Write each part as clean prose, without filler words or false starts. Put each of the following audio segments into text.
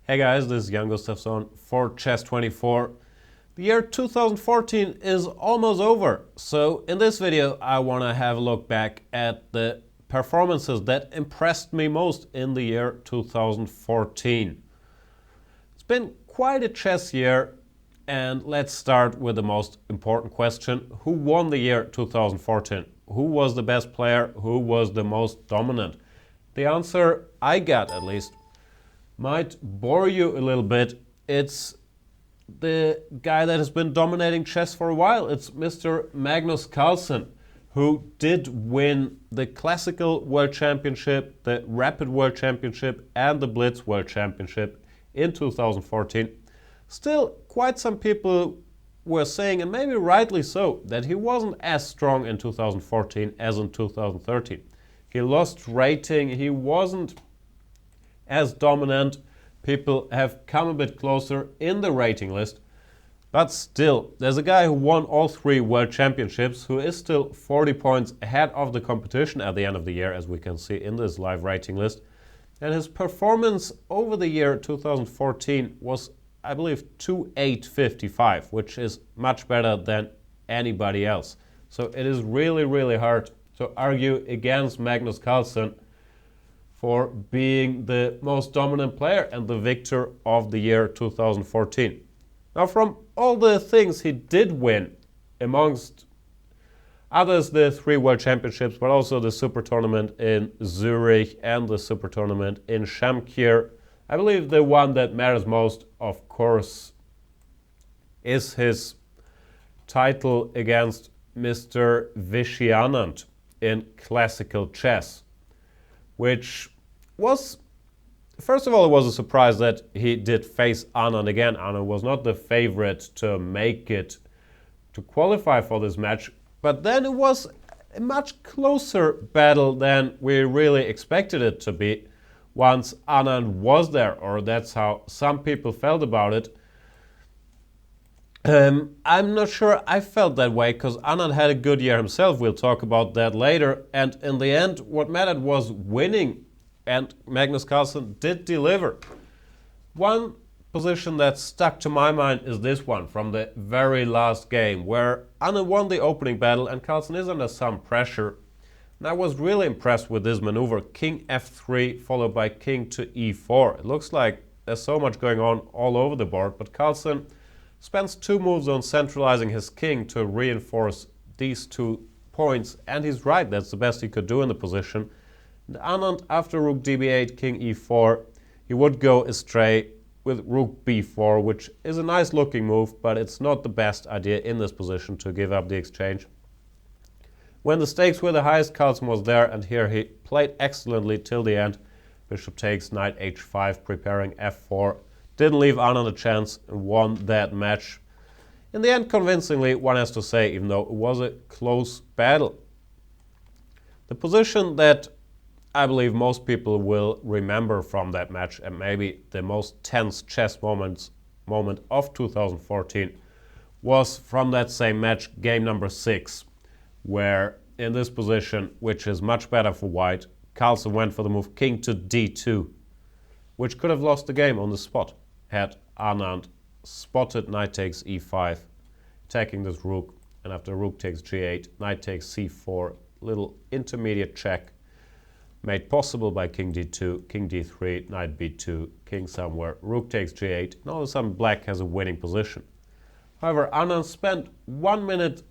Hey guys, this is Jan Gustafsson for Chess24. The year 2014 is almost over, so in this video I want to have a look back at the performances that impressed me most in the year 2014. It's been quite a chess year, and let's start with the most important question. Who won the year 2014? Who was the best player? Who was the most dominant? The answer I got, at least, might bore you a little bit. It's the guy that has been dominating chess for a while. It's Mr. Magnus Carlsen, who did win the Classical World Championship, the Rapid World Championship, and the Blitz World Championship in 2014. Still, quite some people were saying, and maybe rightly so, that he wasn't as strong in 2014 as in 2013. He lost rating, he wasn't as dominant. People have come a bit closer in the rating list. But still, there's a guy who won all three World Championships who is still 40 points ahead of the competition at the end of the year, as we can see in this live rating list. And his performance over the year 2014 was, I believe, 2.855, which is much better than anybody else. So it is really, really hard to argue against Magnus Carlsen for being the most dominant player and the victor of the year 2014. Now, from all the things he did win, amongst others the three World Championships, but also the Super Tournament in Zurich and the Super Tournament in Shamkir, I believe the one that matters most, of course, is his title against Mr. Vishy Anand in classical chess, which was, first of all, it was a surprise that he did face Anand again. Anand was not the favorite to make it, to qualify for this match, but then it was a much closer battle than we really expected it to be once Anand was there, or that's how some people felt about it. I'm not sure I felt that way, because Anand had a good year himself. We'll talk about that later. And in the end, what mattered was winning, and Magnus Carlsen did deliver. One position that stuck to my mind is this one from the very last game, where Anand won the opening battle and Carlsen is under some pressure. And I was really impressed with this maneuver, King f3 followed by King to e4. It looks like there's so much going on all over the board, but Carlsen spends two moves on centralizing his king to reinforce these 2 points, and he's right, that's the best he could do in the position. And Anand, after rook db8, king e4, he would go astray with rook b4, which is a nice looking move, but it's not the best idea in this position to give up the exchange. When the stakes were the highest, Carlsen was there, and here he played excellently till the end. Bishop takes, knight h5, preparing f4. Didn't leave Anand a chance and won that match. In the end, convincingly, one has to say, even though it was a close battle. The position that I believe most people will remember from that match, and maybe the most tense chess moment of 2014, was from that same match, game number 6, where in this position, which is much better for white, Carlsen went for the move king to d2, which could have lost the game on the spot had Anand spotted knight takes e5, attacking this rook, and after rook takes g8, knight takes c4, little intermediate check made possible by king d2, king d3, knight b2, king somewhere, rook takes g8, and all of a sudden black has a winning position. However, Anand spent 1 minute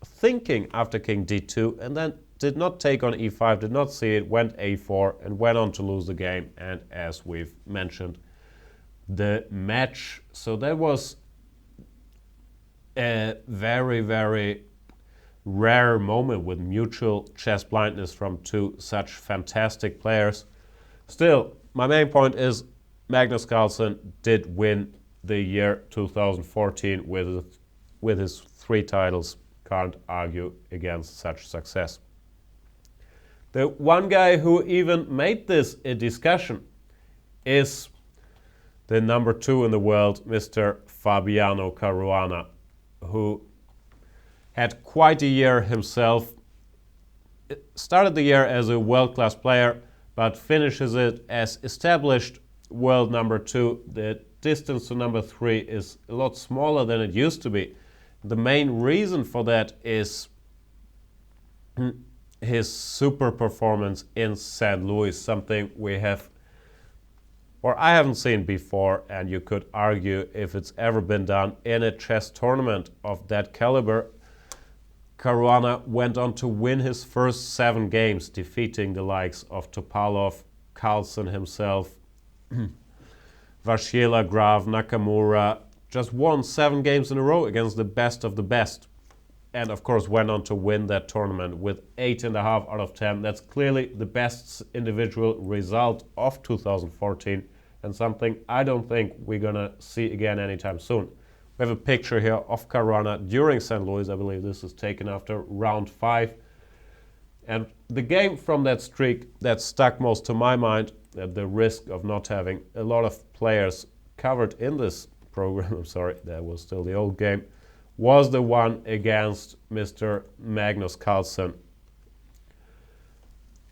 thinking after king d2 and then did not take on e5, did not see it, went a4 and went on to lose the game, and as we've mentioned, the match. So that was a very, very rare moment with mutual chess blindness from two such fantastic players. Still, my main point is Magnus Carlsen did win the year 2014 with his 3 titles. Can't argue against such success. The one guy who even made this a discussion is the number 2 in the world, Mr. Fabiano Caruana, who had quite a year himself. Started the year as a world-class player, but finishes it as established world number 2, the distance to number 3 is a lot smaller than it used to be. The main reason for that is his super performance in St. Louis, something we have, or I haven't seen before, and you could argue if it's ever been done in a chess tournament of that caliber. Caruana went on to win his first 7 games, defeating the likes of Topalov, Carlsen himself, Vashiela, Graf, Nakamura. Just won 7 games in a row against the best of the best. And of course went on to win that tournament with 8.5 out of 10. That's clearly the best individual result of 2014, and something I don't think we're gonna see again anytime soon. We have a picture here of Caruana during St. Louis. I believe this is taken after round 5. And the game from that streak that stuck most to my mind, at the risk of not having a lot of players covered in this program, I'm sorry, that was still the old game, was the one against Mr. Magnus Carlsen,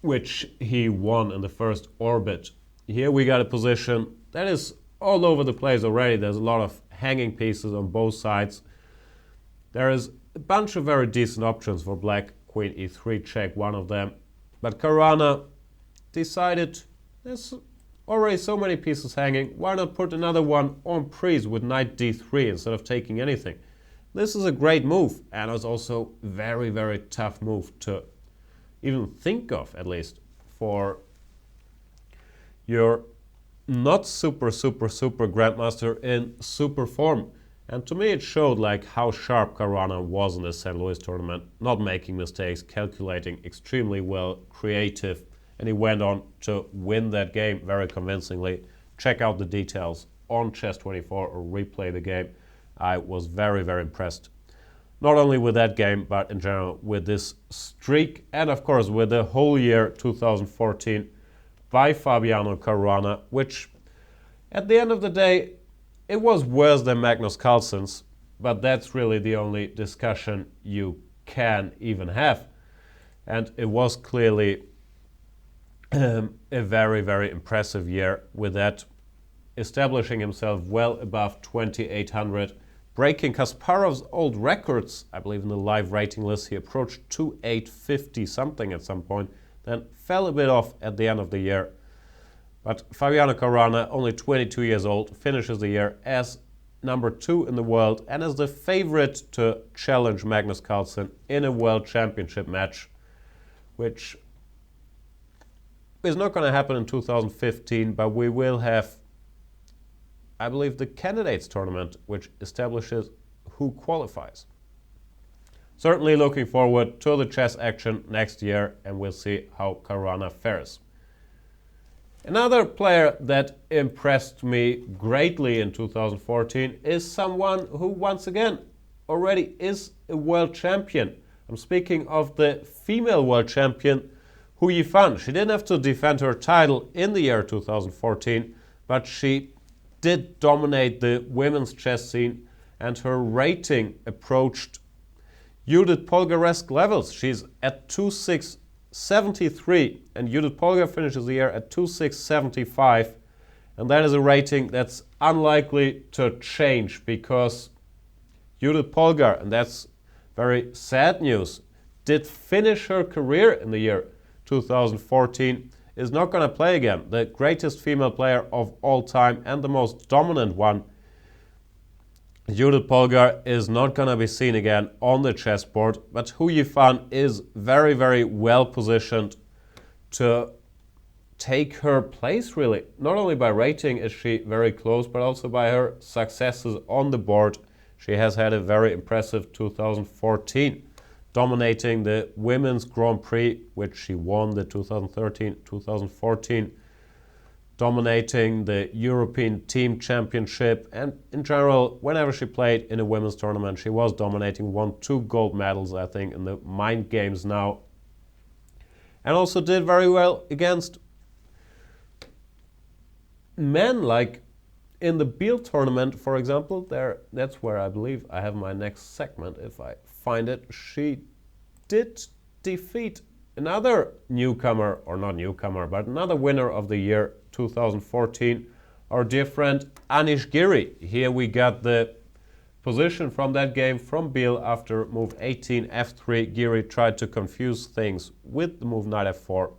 which he won in the first orbit. Here we got a position that is all over the place already. There's a lot of hanging pieces on both sides. There is a bunch of very decent options for black. Queen e3, check one of them. But Caruana decided there's already so many pieces hanging, why not put another one on prise with knight d3 instead of taking anything? This is a great move, and it's also very, very tough move to even think of, at least, for your not super Grandmaster in super form. And to me it showed like how sharp Caruana was in this St. Louis tournament, not making mistakes, calculating extremely well, creative, and he went on to win that game very convincingly. Check out the details on Chess24 or replay the game. I was very, very impressed. Not only with that game, but in general with this streak, and of course with the whole year 2014 by Fabiano Caruana, which at the end of the day, it was worse than Magnus Carlsen's, but that's really the only discussion you can even have. And it was clearly a very, very impressive year with that, establishing himself well above 2800, breaking Kasparov's old records. I believe in the live rating list he approached 2850 something at some point, then fell a bit off at the end of the year. But Fabiano Caruana, only 22 years old, finishes the year as number 2 in the world and as the favorite to challenge Magnus Carlsen in a world championship match, which is not going to happen in 2015, but we will have, I believe, the candidates tournament, which establishes who qualifies. Certainly looking forward to the chess action next year, and we'll see how Caruana fares. Another player that impressed me greatly in 2014 is someone who once again already is a world champion. I'm speaking of the female world champion, Hu Yifan. She didn't have to defend her title in the year 2014, but she did dominate the women's chess scene, and her rating approached Judith Polgar-esque levels. She's at 2673, and Judith Polgar finishes the year at 2675, and that is a rating that's unlikely to change, because Judith Polgar, and that's very sad news, did finish her career in the year 2014, is not going to play again. The greatest female player of all time and the most dominant one, Judith Polgar, is not going to be seen again on the chessboard, but Hu Yifan is very, very well positioned to take her place, really. Not only by rating is she very close, but also by her successes on the board. She has had a very impressive 2014, dominating the Women's Grand Prix, which she won the 2013-2014, dominating the European Team Championship, and in general, whenever she played in a women's tournament, she was dominating, won 2 gold medals, I think, in the Mind Games now, and also did very well against men, like in the Biel tournament, for example. That's where I believe I have my next segment, if I find it. She did defeat another newcomer, or not newcomer, but another winner of the year 2014, our dear friend Anish Giri. Here we got the position from that game from Biel after move 18 f3. Giri tried to confuse things with the move knight f4.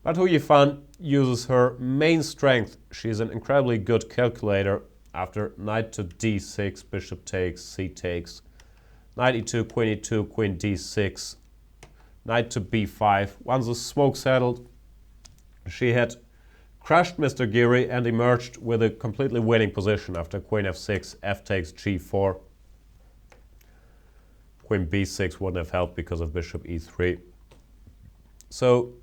But Hu Yifan uses her main strength. She's an incredibly good calculator. After knight to d6, bishop takes, c takes, knight e2, queen d6, knight to b5. Once the smoke settled, she had crushed Mr. Giri and emerged with a completely winning position after queen f6, f takes g4. Queen b6 wouldn't have helped because of bishop e3. So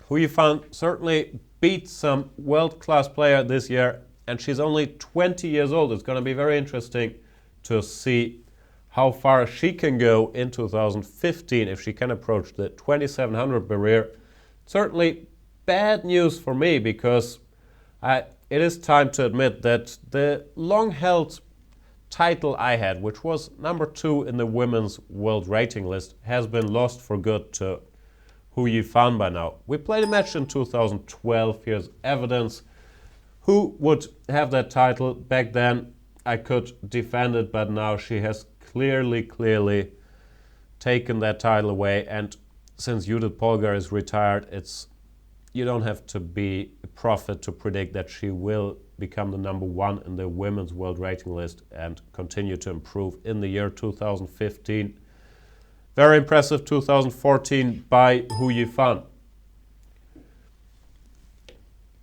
Hu Yifan certainly beat some world-class player this year, and she's only 20 years old. It's going to be very interesting to see how far she can go in 2015 if she can approach the 2700 barrier. Certainly bad news for me, because it is time to admit that the long-held title I had, which was number 2 in the women's world rating list, has been lost for good to Hu Yifan by now. We played a match in 2012. Here's evidence. Who would have that title? Back then I could defend it, but now she has clearly taken that title away. And since Judith Polgar is retired, you don't have to be a prophet to predict that she will become the number 1 in the women's world rating list and continue to improve in the year 2015. Very impressive 2014 by Hu Yifan.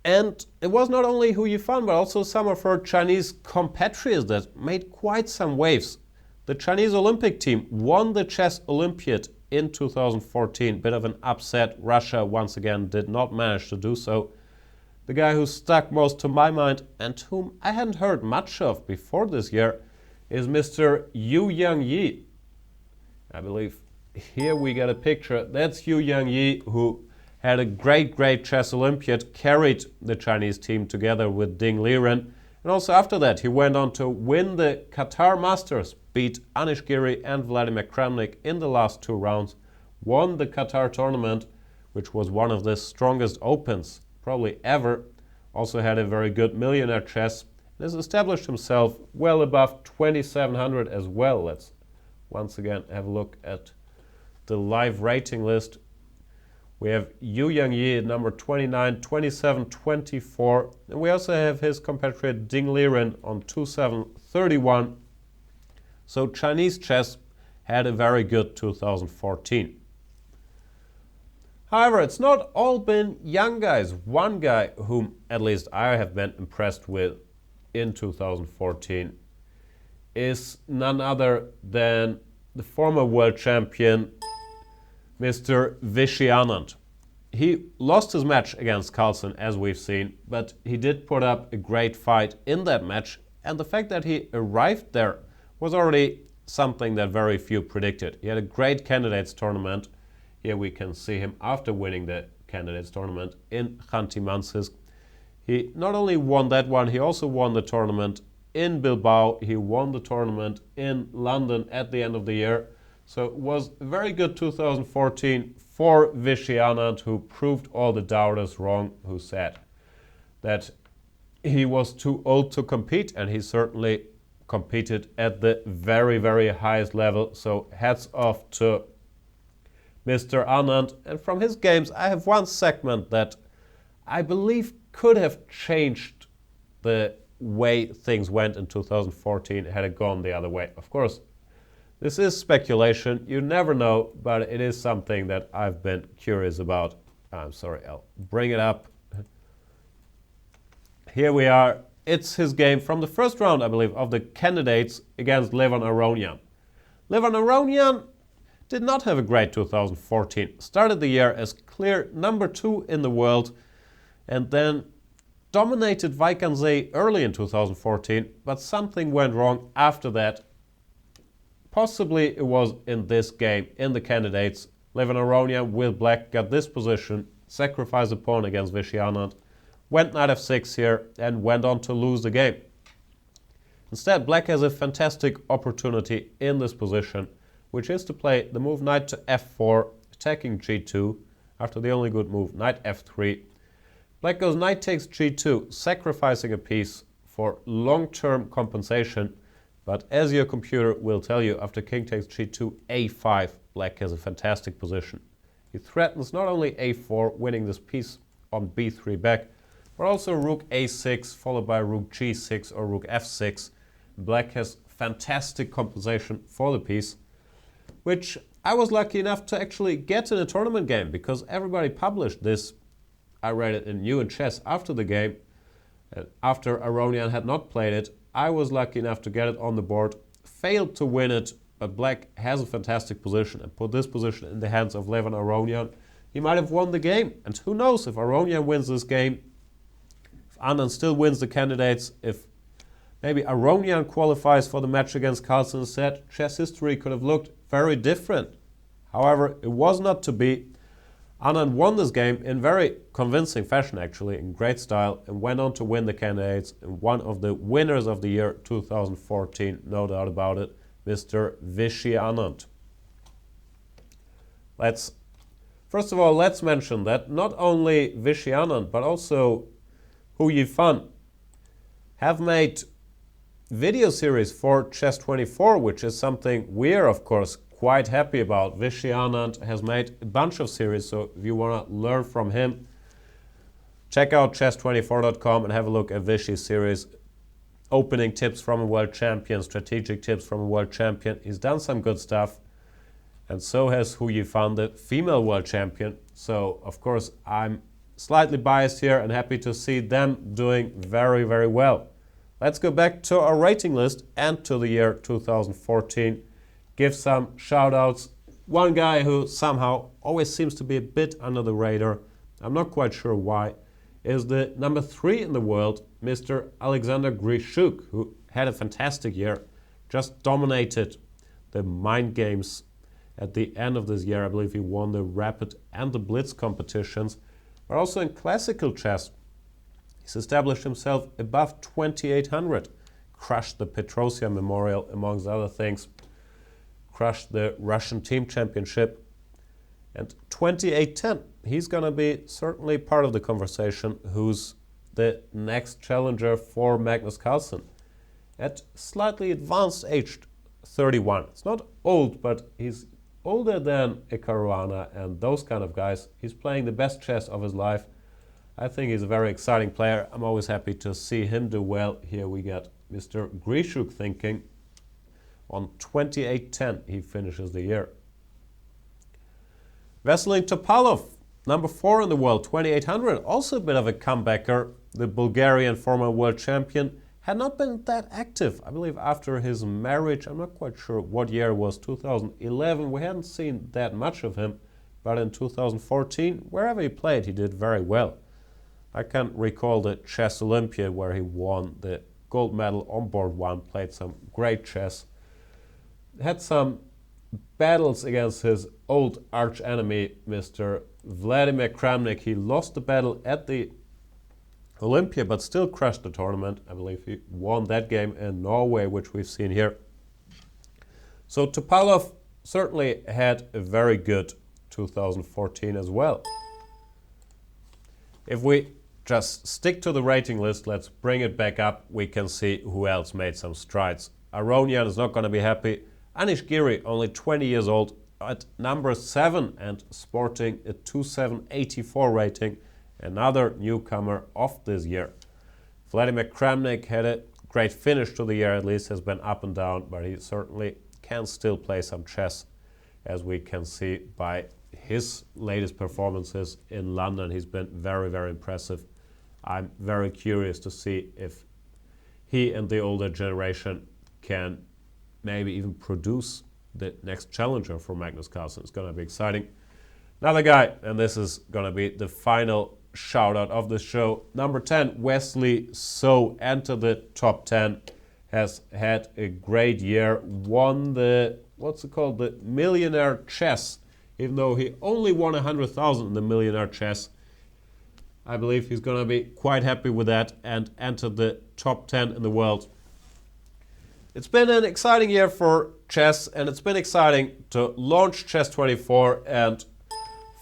And it was not only Hu Yifan, but also some of her Chinese compatriots that made quite some waves. The Chinese Olympic team won the Chess Olympiad in 2014. Bit of an upset. Russia once again did not manage to do so. The guy who stuck most to my mind and whom I hadn't heard much of before this year is Mr. Yu Yangyi. I believe here we got a picture. That's Yu Yangyi, who had a great Chess Olympiad, carried the Chinese team together with Ding Liren. And also after that, he went on to win the Qatar Masters, beat Anish Giri and Vladimir Kramnik in the last 2 rounds, won the Qatar tournament, which was one of the strongest opens probably ever. Also had a very good millionaire chess, and has established himself well above 2700 as well. Let's once again have a look at the live rating list. We have Yu Yangyi at number 29, 27, 24. And we also have his compatriot Ding Liren on 27, 31. So Chinese chess had a very good 2014. However, it's not all been young guys. One guy whom at least I have been impressed with in 2014 is none other than the former world champion Mr. Vishy Anand. He lost his match against Carlsen, as we've seen, but he did put up a great fight in that match, and the fact that he arrived there was already something that very few predicted. He had a great candidates tournament. Here we can see him after winning the candidates tournament in Khanty-Mansisk. He not only won that one, he also won the tournament in Bilbao. He won the tournament in London at the end of the year. So it was a very good 2014 for Vishy Anand, who proved all the doubters wrong, who said that he was too old to compete, and he certainly competed at the very highest level. So hats off to Mr. Anand. And from his games, I have one segment that I believe could have changed the way things went in 2014 had it gone the other way. Of course, this is speculation, you never know, but it is something that I've been curious about. I'm sorry, I'll bring it up. Here we are. It's his game from the first round, I believe, of the candidates against Levon Aronian. Levon Aronian did not have a great 2014. Started the year as clear number 2 in the world, and then dominated Vaikanze early in 2014, but something went wrong after that. Possibly it was in this game, in the candidates. Levon Aronian with black got this position, sacrificed a pawn against Vishy Anand, went knight f6 here, and went on to lose the game. Instead, black has a fantastic opportunity in this position, which is to play the move knight to f4, attacking g2, after the only good move, knight f3. Black goes knight takes g2, sacrificing a piece for long-term compensation. But as your computer will tell you, after king takes g2, a5, black has a fantastic position. He threatens not only a4, winning this piece on b3 back, but also rook a6, followed by rook g6 or rook f6. Black has fantastic compensation for the piece, which I was lucky enough to actually get in a tournament game, because everybody published this. I read it in New in Chess after the game, and after Aronian had not played it. I was lucky enough to get it on the board, failed to win it, but black has a fantastic position and put this position in the hands of Levon Aronian. He might have won the game, and who knows if Aronian wins this game, if Anand still wins the candidates, if maybe Aronian qualifies for the match against Carlsen instead, chess history could have looked very different. However, it was not to be. Anand won this game in very convincing fashion, actually, in great style, and went on to win the candidates, and one of the winners of the year 2014, no doubt about it, Mr. Vishy Anand. First of all, let's mention that not only Vishy Anand, but also Hu Yifan have made video series for Chess24, which is something we're, of course, quite happy about. Vishy Anand has made a bunch of series, so if you want to learn from him, check out chess24.com and have a look at Vishy's series. Opening tips from a world champion, strategic tips from a world champion. He's done some good stuff, and so has Hu Yifan, the female world champion. So, of course, I'm slightly biased here and happy to see them doing very, very well. Let's go back to our rating list and to the year 2014. Give some shout-outs. One guy who somehow always seems to be a bit under the radar, I'm not quite sure why, is the number 3 in the world, Mr. Alexander Grishuk, who had a fantastic year, just dominated the mind games at the end of this year. I believe he won the Rapid and the Blitz competitions, but also in classical chess. He's established himself above 2800, crushed the Petrosian Memorial, amongst other things, crushed the Russian Team Championship, and 2810. He's going to be certainly part of the conversation who's the next challenger for Magnus Carlsen. At slightly advanced age, 31. It's not old, but he's older than a Caruana and those kind of guys. He's playing the best chess of his life. I think he's a very exciting player. I'm always happy to see him do well. Here we get Mr. Grishuk thinking. On 2810, he finishes the year. Veselin Topalov, number 4 in the world, 2800. Also a bit of a comebacker. The Bulgarian former world champion had not been that active. I believe after his marriage, I'm not quite sure what year it was, 2011. We hadn't seen that much of him. But in 2014, wherever he played, he did very well. I can recall the Chess Olympia where he won the gold medal on board 1, played some great chess. Had some battles against his old arch enemy, Mr. Vladimir Kramnik. He lost the battle at the Olympia, but still crushed the tournament. I believe he won that game in Norway, which we've seen here. So Topalov certainly had a very good 2014 as well. If we just stick to the rating list, let's bring it back up. We can see who else made some strides. Aronian is not going to be happy. Anish Giri, only 20 years old, at number 7 and sporting a 2784 rating. Another newcomer of this year. Vladimir Kramnik had a great finish to the year, at least has been up and down, but he certainly can still play some chess, as we can see by his latest performances in London. He's been very, very impressive. I'm very curious to see if he and the older generation can maybe even produce the next challenger for Magnus Carlsen. It's going to be exciting. Another guy, and this is going to be the final shout out of the show. Number 10, Wesley So, entered the top 10, has had a great year, won the, the Millionaire Chess, even though he only won 100,000 in the Millionaire Chess. I believe he's going to be quite happy with that and entered the top 10 in the world. It's been an exciting year for chess, and it's been exciting to launch Chess24 and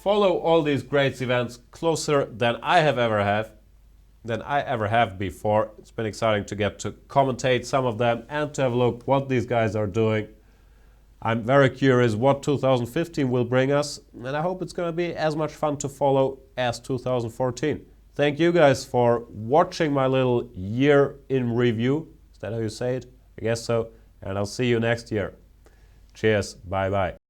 follow all these great events closer than I ever have before. It's been exciting to get to commentate some of them and to have a look what these guys are doing. I'm very curious what 2015 will bring us, and I hope it's going to be as much fun to follow as 2014. Thank you guys for watching my little year in review. Is that how you say it? I guess so. And I'll see you next year. Cheers. Bye bye.